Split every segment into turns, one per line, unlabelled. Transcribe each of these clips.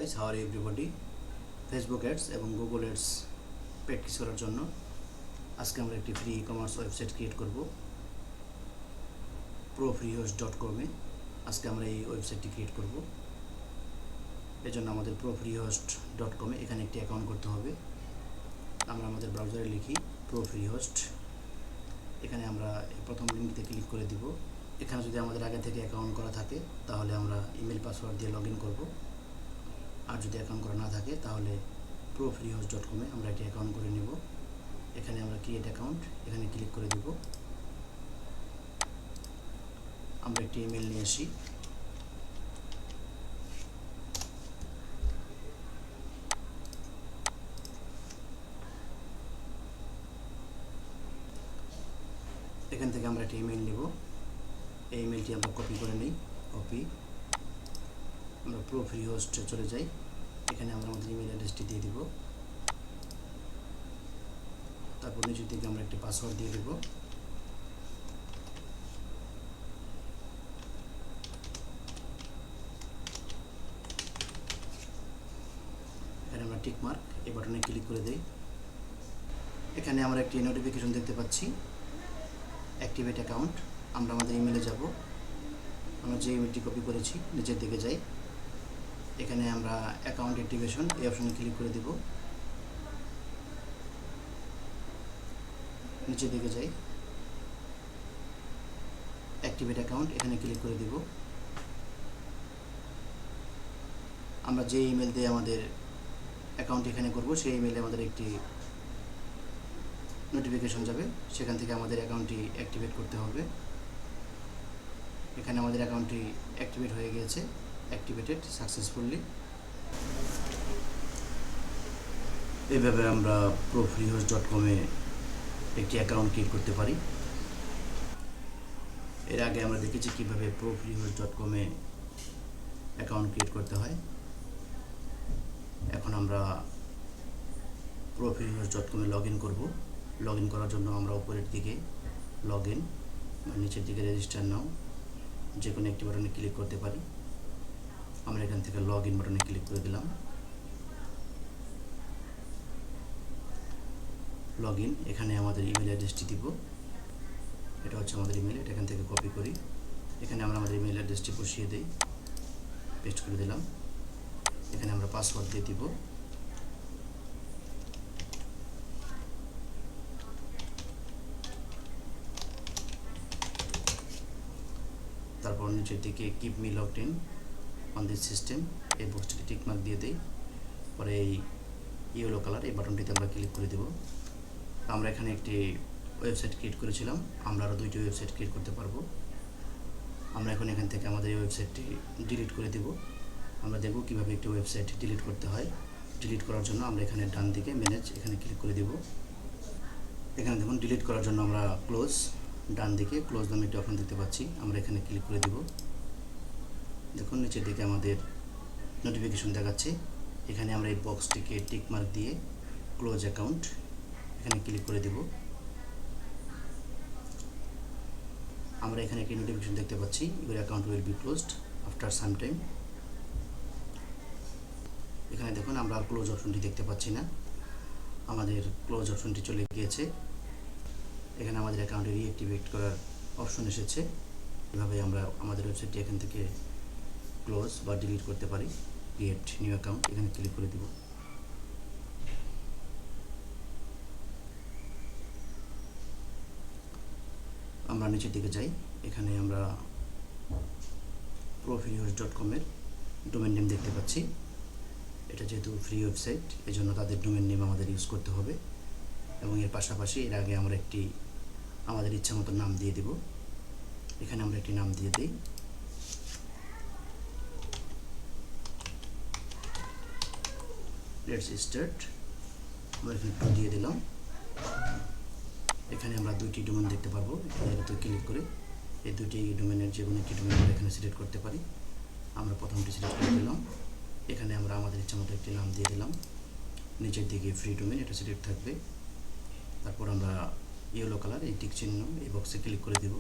Guys, how are everybody. Facebook ads এবং Google ads practice করার জন্য আজকে আমরা একটি ফ্রি ই-কমার্স ওয়েবসাইট ক্রিয়েট করব profreehost.com-এ। আজকে আমরা এই ওয়েবসাইটটি ক্রিয়েট করব। এজন্য আমাদের profreehost.com-এ এখানে একটি অ্যাকাউন্ট করতে হবে। আমরা আমাদের ব্রাউজারে লিখি profreehost। এখানে আমরা প্রথম লিঙ্কতে ক্লিক করে দিব। এখানে যদি আমাদের আগে থেকে অ্যাকাউন্ট করা থাকে তাহলে আমরা ইমেল পাসওয়ার্ড দিয়ে লগ ইন করবো। আর যদি অ্যাকাউন্ট করা না থাকে তাহলে profreehost.com-এ আমরা একটি অ্যাকাউন্ট করে নেব। এখানে আমরা ক্রিয়েট অ্যাকাউন্ট এখানে ক্লিক করে দেব। আমরা একটি ইমেল নিয়ে আসি। এখান থেকে আমরা একটি ইমেল নেব। এই ইমেলটি আমরা কপি করে নিই। কপি, আমরা profreehost-এ চলে যাই। এখানে আমরা আমাদের ইমেল অ্যাড্রেসটি দিয়ে দিব। তারপর নিচের দিকে আমরা একটি পাসওয়ার্ড দিয়ে দেব। এখানে আমরা টিক মার্ক এই বাটনে ক্লিক করে দেই। এখানে আমরা একটি নোটিফিকেশন দেখতে পাচ্ছি, অ্যাক্টিভেট অ্যাকাউন্ট। আমরা আমাদের ইমেলে যাব। আমরা যে ইমেলটি কপি করেছি নিচের দিকে যাই। এখানে আমরা অ্যাকাউন্ট অ্যাক্টিভেশন এই অপশনে ক্লিক করে দেব। নিচের দিকে যাই, অ্যাক্টিভেট অ্যাকাউন্ট এখানে ক্লিক করে দেব। আমরা যে ইমেল দিয়ে আমাদের অ্যাকাউন্ট এখানে করব সেই ইমেলে আমাদের একটি নোটিফিকেশন যাবে, সেখান থেকে আমাদের অ্যাকাউন্টটি অ্যাক্টিভেট করতে হবে। এখানে আমাদের অ্যাকাউন্টটি অ্যাক্টিভেট হয়ে গিয়েছে, অ্যাক্টিভেটেড সাকসেসফুলি। এইভাবে আমরা profreehost.com-এ একটি অ্যাকাউন্ট ক্রিয়েট করতে পারি। এর আগে আমরা দেখেছি কিভাবে profreehost.com-এ অ্যাকাউন্ট ক্রিয়েট করতে হয়। এখন আমরা profreehost.com-এ লগ ইন করব। লগ ইন করার জন্য আমরা উপরের দিকে লগ ইন, নিচের দিকে রেজিস্টার নাও যে কোনো একটি বাটনে ক্লিক করতে পারি। আমরা এখান থেকে লগ ইন বাটনে ক্লিক করে দিলাম। লগ ইন, এখানে আমাদের ইমেল অ্যাড্রেসটি দিব। এটা হচ্ছে আমাদের ইমেল, এটা এখান থেকে কপি করি। এখানে আমরা আমাদের ইমেল অ্যাড্রেসটি বসিয়ে দিই, পেস্ট করে দিলাম। এখানে আমরা পাসওয়ার্ড দিয়ে দিব। তারপর নিচের দিকে keep me logged in on this system এই বক্সটিতে টিক মার্ক দিয়ে দিই। পরে এই ইয়েলো কালার এই বাটনটিতে আমরা ক্লিক করে দেব। আমরা এখানে একটি ওয়েবসাইট ক্রিয়েট করেছিলাম, আমরা আরও দুইটি ওয়েবসাইট ক্রিয়েট করতে পারবো। আমরা এখন এখান থেকে আমাদের এই ওয়েবসাইটটি ডিলিট করে দেব। আমরা দেখব কীভাবে একটি ওয়েবসাইট ডিলিট করতে হয়। ডিলিট করার জন্য আমরা এখানে ডান দিকে ম্যানেজ এখানে ক্লিক করে দেব। এখানে দেখুন ডিলিট করার জন্য আমরা ক্লোজ, ডান দিকে ক্লোজ নামে একটি অপশন দেখতে পাচ্ছি, আমরা এখানে ক্লিক করে দেব। দেখুন নিচের দিকে আমাদের নোটিফিকেশন দেখাচ্ছে। এখানে আমরা এই বক্সটিকে টিক মার্ক দিয়ে ক্লোজ অ্যাকাউন্ট এখানে ক্লিক করে দেব। আমরা এখানে একটি নোটিফিকেশন দেখতে পাচ্ছি, your account will be closed after some time. এখানে দেখুন আমরা আর ক্লোজ অপশনটি দেখতে পাচ্ছি না, আমাদের ক্লোজ অপশনটি চলে গিয়েছে। এখানে আমাদের অ্যাকাউন্টে রিঅ্যাক্টিভেট করার অপশন এসেছে। এভাবে আমরা আমাদের ওয়েবসাইটটি এখান থেকে ক্লোজ বা ডিলিট করতে পারি। ক্রিয়েট নিউ অ্যাকাউন্ট এখানে ক্লিক করে দেব। আমরা নিচের দিকে যাই, এখানে আমরা profreehost.com-এর ডোমেন নেম দেখতে পাচ্ছি। এটা যেহেতু ফ্রি ওয়েবসাইট এজন্য তাদের ডোমেন নেম আমাদের ইউজ করতে হবে, এবং এর পাশাপাশি এর আগে আমরা একটি আমাদের ইচ্ছা মতো নাম দিয়ে দেব। এখানে আমরা একটি নাম দিয়ে দিই। লেটস স্টার্ট, আমরা এখানে 2 দিয়ে দিলাম। এখানে আমরা দুইটি ডোমেন দেখতে পারবো, এখানে ক্লিক করে এই দুটি ডোমেনের যে কোনো একটি ডোমেন আমরা এখানে সিলেক্ট করতে পারি। আমরা প্রথমটি সিলেক্ট করে দিলাম। এখানে আমরা আমাদের ইচ্ছা মতো একটি নাম দিয়ে দিলাম। নিচের দিকে ফ্রি ডোমেন এটা সিলেক্ট থাকবে। তারপর আমরা ইয়েলো কালার এই টিক চিহ্ন এই বক্সে ক্লিক করে দেব।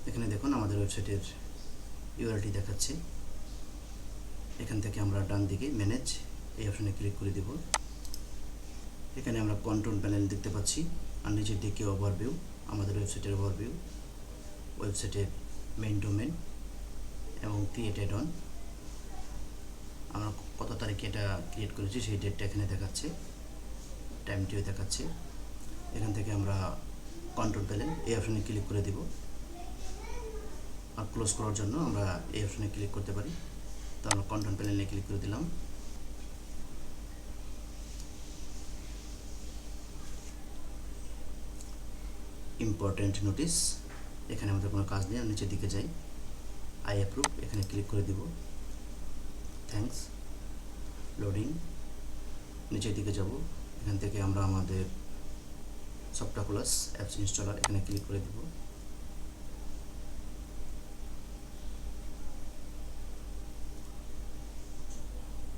এখানে দেখুন আমাদের ওয়েবসাইটের ইউআরএলটি দেখাচ্ছে। এখান থেকে আমরা ডান দিকে ম্যানেজ এই অপশনে ক্লিক করে দেব। এখানে আমরা কন্ট্রোল প্যানেল দেখতে পাচ্ছি, আর নিচের দিকে ওভারভিউ, আমাদের ওয়েবসাইটের ওভারভিউ, ওয়েবসাইটের মেইন ডোমেন এবং ক্রিয়েটেড অন, আমরা কত তারিখে এটা ক্রিয়েট করেছি সেই ডেটটা এখানে দেখাচ্ছে, টাইমটিও দেখাচ্ছে। এখান থেকে আমরা কন্ট্রোল প্যানেল এই অপশনে ক্লিক করে দেব, আর ক্লোজ করার জন্য আমরা এই অপশনে ক্লিক করতে পারি। তো আমরা কন্ট্রোল প্যানেলে ক্লিক করে দিলাম। ইম্পর্টেন্ট নোটিস, এখানে আমাদের কোনো কাজ নেই, নিচের দিকে যাই, আই অ্যাপ্রুভ এখানে ক্লিক করে দিব। থ্যাঙ্কস, লোডিং, নিচের দিকে যাব, এখান থেকে আমরা আমাদের সফটওয়্যার অ্যাপস ইনস্টলার এখানে ক্লিক করে দিব।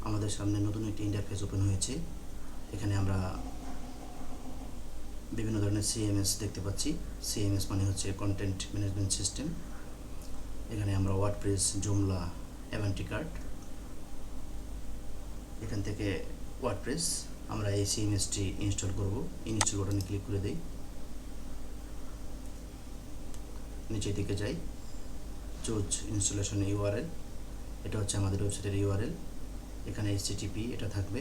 আমাদের সামনে নতুন একটি ইন্টারফেস ওপেন হয়েছে। এখানে আমরা বিভিন্ন ধরনের সিএমএস দেখতে পাচ্ছি। সিএমএস মানে হচ্ছে কন্টেন্ট ম্যানেজমেন্ট সিস্টেম। এখানে আমরা ওয়ার্ডপ্রেস, জুমলা, অ্যাভান্টি কার্ড, এখান থেকে ওয়ার্ডপ্রেস আমরা এই সিএমএসটি ইনস্টল করব। ইনস্টল বাটনে ক্লিক করে দেই, নিচের দিকে যাই, চুজ ইনস্টলেশন ইউআরএল, এটা হচ্ছে আমাদের ওয়েবসাইটের ইউআরএল। এখানে HTTP এটা থাকবে,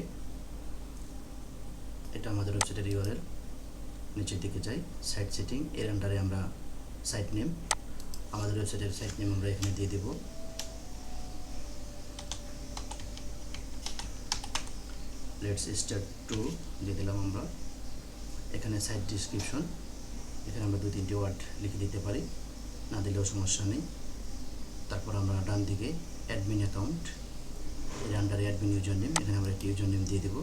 এটা আমাদের ওয়েবসাইটের ইউআরএল। নিচের দিকে যাই, সাইট সেটিং, এর আন্ডারে আমরা সাইট নেম, আমাদের ওয়েবসাইটের সাইট নেম আমরা এখানে দিয়ে দেব। লেটস স্টার্ট টু দিয়ে দিলাম আমরা। এখানে সাইট ডিসক্রিপশন, এখানে আমরা 2-3টি ওয়ার্ড লিখে দিতে পারি, না দিলেও সমস্যা নেই। তারপর আমরা ডান দিকে অ্যাডমিন অ্যাকাউন্ট, এর আন্ডারে অ্যাডমিন ইউজার নেম, এখানে আমরা একটি ইউজার নেম দিয়ে দেব।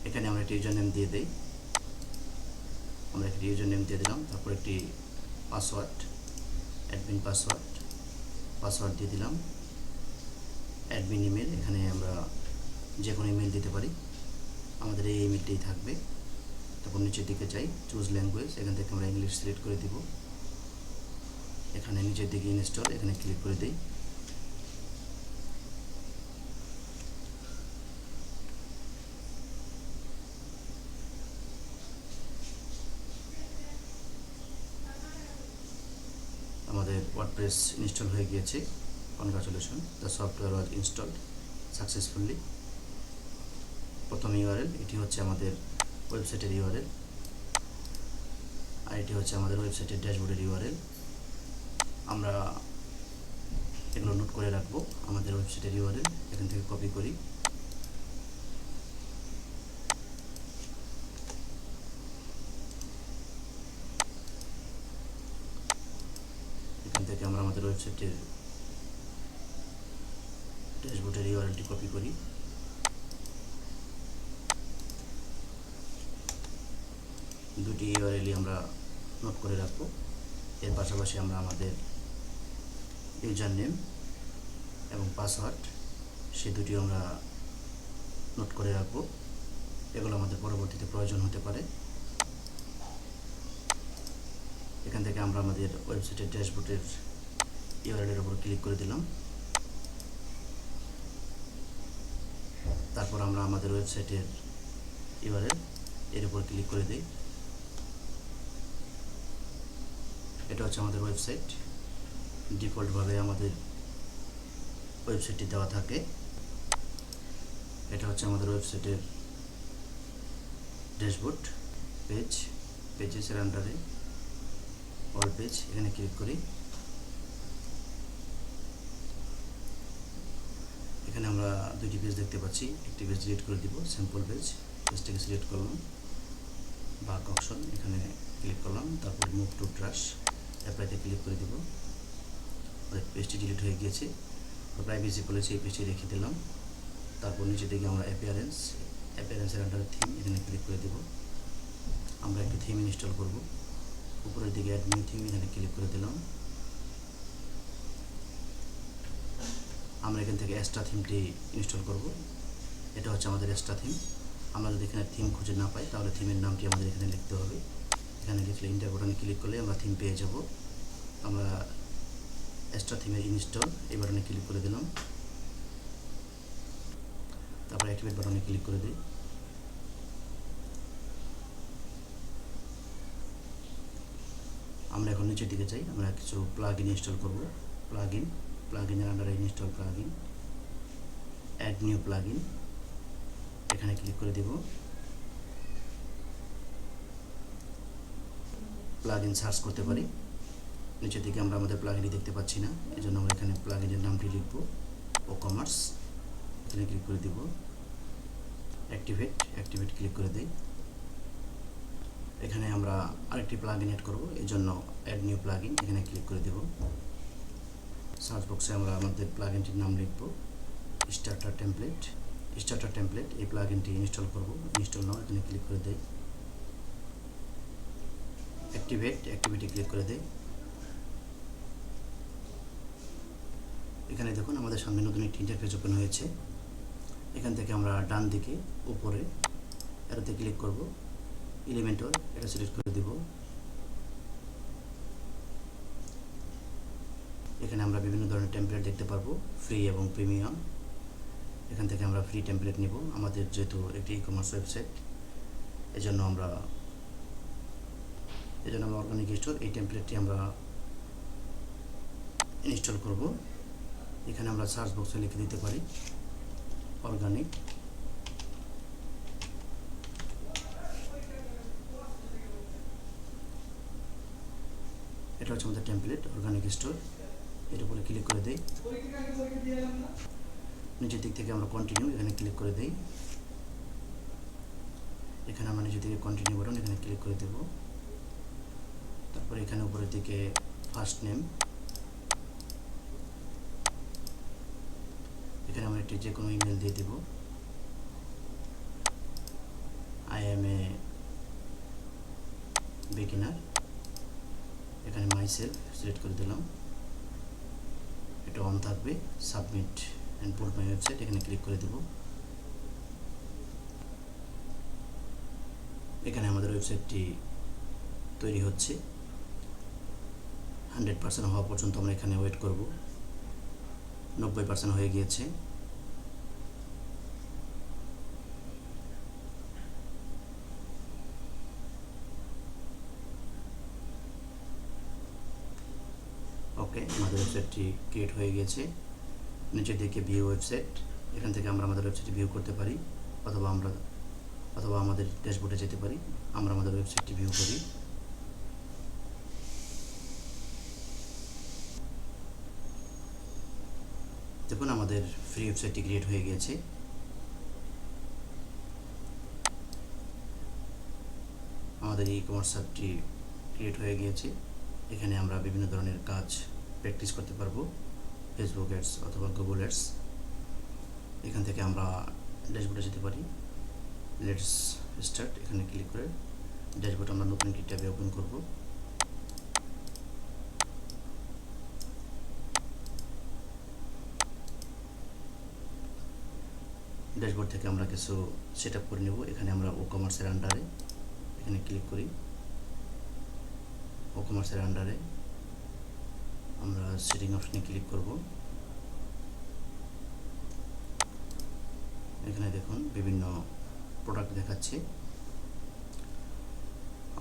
এখানে আমরা একটি ইউজার নেম দিয়ে দেই, আমরা একটি ইউজার নেম দিয়ে দিলাম। তারপর একটি পাসওয়ার্ড, অ্যাডমিন পাসওয়ার্ড দিয়ে দিলাম। অ্যাডমিন ইমেল, এখানে আমরা যে কোনো ইমেল দিতে পারি, আমাদের এই ইমেলটাই থাকবে। তারপর নিচের দিকে যাই, চুজ ল্যাঙ্গুয়েজ, এখান থেকে আমরা ইংলিশ সিলেক্ট করে দিব। এখানে নিচের দিকে ইনস্টল, এখানে ক্লিক করে দিই। আমাদের ওয়ার্ডপ্রেস ইনস্টল হয়ে গিয়েছে। Congratulation, the software was installed successfully. প্রথম ইউআরএল, এটি হচ্ছে আমাদের ওয়েবসাইটের ইউআরএল, আর এটি হচ্ছে আমাদের ওয়েবসাইটের ড্যাশবোর্ডের ইউআরএল। আমরা এগুলো নোট করে রাখবো, আমাদের ওয়েবসাইটের ইউআরএল এখান থেকে কপি করি। এখান থেকে আমরা আমাদের ওয়েবসাইটের ড্যাশবোর্ডের ইউআরএলটি কপি করি। দুটি ইউআরএলই আমরা নোট করে রাখবো। এর পাশাপাশি আমরা আমাদের ইউজার নেম এবং পাসওয়ার্ড সে দুটিও আমরা নোট করে রাখবো, এগুলো আমাদের পরবর্তীতে প্রয়োজন হতে পারে। এখান থেকে আমরা আমাদের ওয়েবসাইটের ড্যাশবোর্ডের ইউআরএলের উপর ক্লিক করে দিলাম। তারপর আমরা আমাদের ওয়েবসাইটের ইউআরএল এর উপর ক্লিক করে দিই। এটা হচ্ছে আমাদের ওয়েবসাইট, ডিফল্টভাবে আমাদের ওয়েবসাইটটি দেওয়া থাকে। এটা হচ্ছে আমাদের ওয়েবসাইটের ড্যাশবোর্ড, পেজেসের আন্ডারে অল পেজ, এখানে ক্লিক করি। এখানে আমরা দুটি পেজ দেখতে পাচ্ছি, একটি পেজ ডিলিট করে দিব, স্যাম্পল পেজটাকে সিলেক্ট করলাম, বাক অপশন এখানে ক্লিক করলাম। তারপর মুভ টু ট্রাশ, অ্যাপ্লাইতে ক্লিক করে দিব। পেজটি ডিলিট হয়ে গিয়েছে, প্রাইভেসি পলিসি এই পেজটি রেখে দিলাম। তারপর নিচে দিকে আমরা অ্যাপিয়ারেন্সের আন্ডারে থিম, এখানে ক্লিক করে দেব। আমরা একটি থিম ইনস্টল করব। উপরের দিকে অ্যাডমিন থিম, এখানে ক্লিক করে দিলাম। আমরা এখান থেকে এক্সট্রা থিমটি ইনস্টল করব। এটা হচ্ছে আমাদের এক্সট্রা থিম। আমরা যদি এখানে থিম খুঁজে না পাই তাহলে থিমের নামটি আমাদের এখানে লিখতে হবে। এখানে লিখলে ইন্টার বাটনে ক্লিক করলে আমরা থিম পেয়ে যাব। আমরা এক্সট্রা থিমের ইনস্টল এই বাটনে ক্লিক করে দিলাম। তারপর অ্যাক্টিভেট বাটনে ক্লিক করে দিই। আমরা এখন নিচের দিকে যাই, আমরা কিছু প্লাগইন ইনস্টল করব। প্লাগইনের আন্ডারে install plugin, add new plugin, এখানে ক্লিক করে দেব। প্লাগইন সার্চ করতে পারি, নিচের দিকে আমরা আমাদের প্লাগইনটি দেখতে পাচ্ছি না, এজন্য আমরা এখানে প্লাগইনের নামটি লিখব WooCommerce, এখানে ক্লিক করে দেব। অ্যাক্টিভেট ক্লিক করে দিই। এখানে আমরা আরেকটি প্লাগইন অ্যাড করব, এই জন্য অ্যাড নিউ প্লাগইন, এখানে ক্লিক করে দেব। সার্চ বক্সে আমরা আমাদের প্লাগইনটির নাম লিখব স্টার্টার টেমপ্লেট। এই প্লাগইনটি ইনস্টল করব, ইনস্টল নাও, এখানে ক্লিক করে দেই। অ্যাক্টিভেটে ক্লিক করে দেই। এখানে দেখুন আমাদের সামনে নতুন একটি ইন্টারফেস ওপেন হয়েছে। এখান থেকে আমরা ডান দিকে উপরে এটাতে ক্লিক করব, এলিমেন্টর এটা সিলেক্ট করে দেব। এখানে আমরা বিভিন্ন ধরনের টেমপ্লেট দেখতে পারবো, ফ্রি এবং প্রিমিয়াম। এখান থেকে আমরা ফ্রি টেমপ্লেট নিব, আমাদের যেহেতু একটি ই-কমার্স ওয়েবসাইট, এজন্য আমরা অর্গানিক স্টোর এই টেমপ্লেটটি আমরা ইনস্টল করব। এখানে আমরা সার্চ বক্সে লিখে দিতে পারি অর্গানিক। এটা হচ্ছে আমাদের টেমপ্লেট অর্গানিক স্টোর, এর উপরে ক্লিক করে দেই। নিচের দিক থেকে আমরা কন্টিনিউ, এখানে ক্লিক করে দেই। এখানে আমরা নিচের দিকে কন্টিনিউ বাটন, এখানে ক্লিক করে দেব। তারপরে এখানে উপরের দিকে ফার্স্ট নেম, এখানে আমরা একটি যে কোনো ইমেল দিয়ে দেব। আই এম এ বিগিনার, এখানে মাইসেলফ সিলেক্ট করে দিলাম, এটা অন থাকবে। Submit and put my website, এখানে ক্লিক করে দেব। এখানে আমাদের ওয়েবসাইটটি তৈরি হচ্ছে। 100% হওয়া পর্যন্ত আমরা এখানে ওয়েট করব। 90% হয়ে গিয়েছে। ওকে, আমাদের ওয়েবসাইটটি ক্রিয়েট হয়ে গিয়েছে। নিচের দিকে ভিউ ওয়েবসাইট, এখান থেকে আমরা আমাদের ওয়েবসাইটটি ভিউ করতে পারি, অথবা আমাদের ড্যাশবোর্ডে যেতে পারি। আমরা আমাদের ওয়েবসাইটটি ভিউ করি। দেখুন আমাদের ফ্রি ওয়েবসাইটটি ক্রিয়েট হয়ে গিয়েছে। আমাদের ই-কমার্স সাইটটি ক্রিয়েট হয়ে গিয়েছে। এখানে আমরা বিভিন্ন ধরনের কাজ প্র্যাকটিস করতে পারবো, ফেসবুক অ্যাডস অথবা গুগল অ্যাডস। এখান থেকে আমরা ড্যাশবোর্ডে যেতে পারি। লেটস স্টার্ট, এখানে ক্লিক করে ড্যাশবোর্ড আমরা নতুন একটি ট্যাবে ওপেন করব। ড্যাশবোর্ড থেকে আমরা কিছু সেট আপ করে নেব। এখানে আমরা WooCommerce-এর আন্ডারে এখানে ক্লিক করি। WooCommerce-এর আন্ডারে আমরা সেটিং অপশনে ক্লিক করব। এখানে দেখুন বিভিন্ন প্রোডাক্ট দেখাচ্ছে।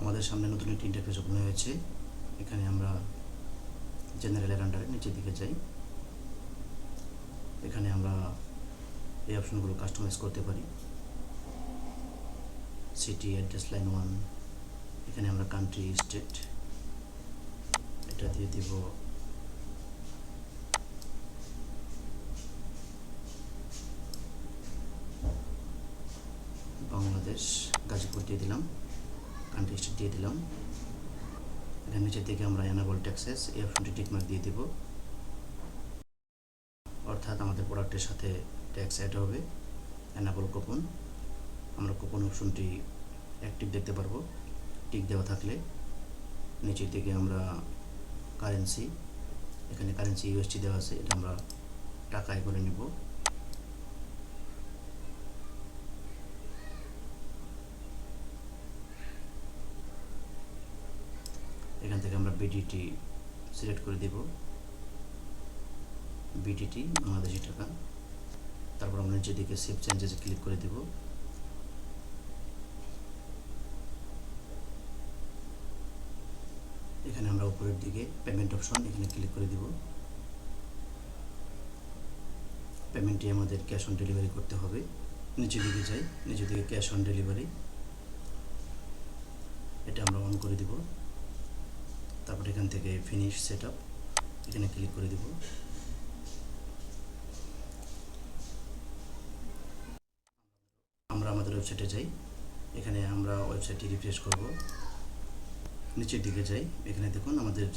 আমাদের সামনে নতুন একটি ইন্টারফেস ওপেন হয়েছে। এখানে আমরা জেনারেলের আন্ডারে নিচের দিকে যাই। এখানে আমরা এই অপশনগুলো কাস্টমাইজ করতে পারি। সিটি, অ্যাড্রেস লাইন 1, এখানে আমরা কান্ট্রি, স্টেট এটা দিয়ে দিব বাংলাদেশ, গাজীপুর দিয়ে দিলাম, কান্ট্রি স্টেট দিয়ে দিলাম। এখানে নিচের দিকে আমরা এনাবল ট্যাক্সেস এই অপশনটি টিকমার্ক দিয়ে দিব, অর্থাৎ আমাদের প্রোডাক্টের সাথে ট্যাক্স অ্যাড হবে। এনাবল কুপন, আমরা কুপন অপশনটি অ্যাক্টিভ দেখতে পারবো টিক দেওয়া থাকলে। নিচের দিকে আমরা কারেন্সি, এখানে কারেন্সি ইউএসডি দেওয়া আছে, এটা আমরা টাকায় করে নিব। এখান থেকে আমরা বিডিটি সিলেক্ট করে দিব, বিডিটি বাংলাদেশি টাকা। তারপর আমরা নিচের দিকে সেভ চেঞ্জেসে ক্লিক করে দেব। এখানে আমরা উপরের দিকে পেমেন্ট অপশন এখানে ক্লিক করে দিব। পেমেন্টটি আমাদের ক্যাশ অন ডেলিভারি করতে হবে। নিচের দিকে যাই, নিচের দিকে ক্যাশ অন ডেলিভারি এটা আমরা অন করে দিব। তারপর এখান থেকে ফিনিশ সেটআপ এখানে ক্লিক করে দিব। আমরা আমাদের ওয়েবসাইটে যাই, এখানে আমরা ওয়েবসাইটটি রিফ্রেশ করব। নিচের দিকে যাই, এখানে দেখুন আমাদের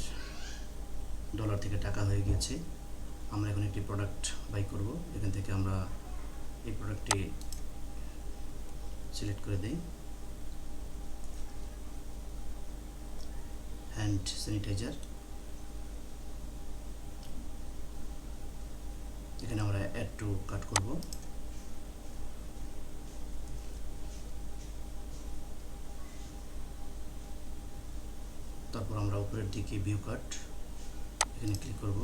ডলার থেকে টাকা হয়ে গিয়েছে। আমরা এখন একটি প্রোডাক্ট বাই করব। এখান থেকে আমরা এই প্রোডাক্টটি সিলেক্ট করে দেই, হ্যান্ড স্যানিটাইজার। এখানে আমরা অ্যাড টু কাট করব। তারপর আমরা উপরের দিকে ভিউ কাট এখানে ক্লিক করব।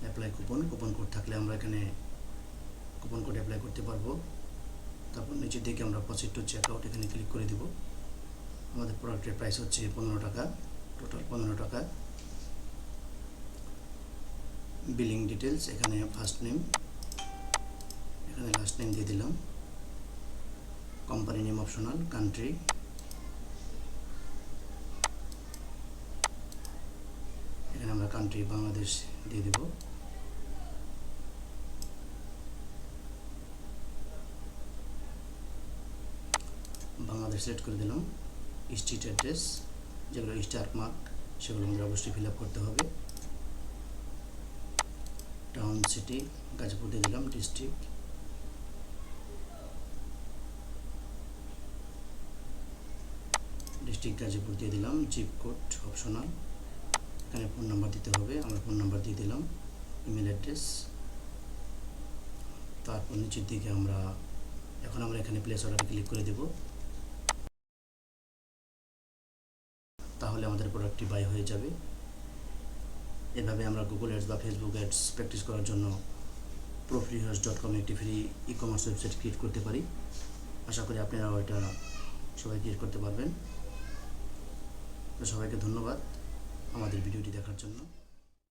অ্যাপ্লাই কুপন কোড থাকলে আমরা এখানে কুপন কোড অ্যাপ্লাই করতে পারবো। তারপর নিচের দিকে আমরা প্রসিড টু চেক আউট এখানে ক্লিক করে দিব। আমাদের প্রোডাক্টের প্রাইস হচ্ছে 15 টাকা, টোটাল 15 টাকা। বিলিং ডিটেলস এখানে ফার্স্ট নেম, এখানে লাস্ট নেম দিয়ে দিলাম। কোম্পানি নেম অপশনাল, কান্ট্রি এখানে আমরা কান্ট্রি বাংলাদেশ দিয়ে দেব। বাংলাদেশ সিলেক্ট করে দিলাম। স্ট্রিট অ্যাড্রেস যেগুলো স্টার মার্ক সেগুলো আমাদের অবশ্যই ফিল আপ করতে হবে। টাউন সিটি গাজীপুর দিয়ে দিলাম। ডিস্ট্রিক্ট গাজীপুর দিয়ে দিলাম। জিপ কোড অপশনাল, এখানে ফোন নাম্বার দিতে হবে, আমরা ফোন নাম্বার দিয়ে দিলাম। Email address. তারপর নিচের দিকে আমরা এখানে প্লেস অর্ডারে ক্লিক করে দেব। তাহলে আমাদের প্রোডাক্টটি বাই হয়ে যাবে। এভাবে আমরা গুগল অ্যাডস বা ফেসবুক অ্যাডস প্র্যাকটিস করার জন্য profreehouse.com একটি free e commerce website create করতে পারি। আশা করি আপনারাও এটা সবাই ক্রিয়েট করতে পারবেন। তো সবাইকে ধন্যবাদ আমাদের ভিডিওটি দেখার জন্য।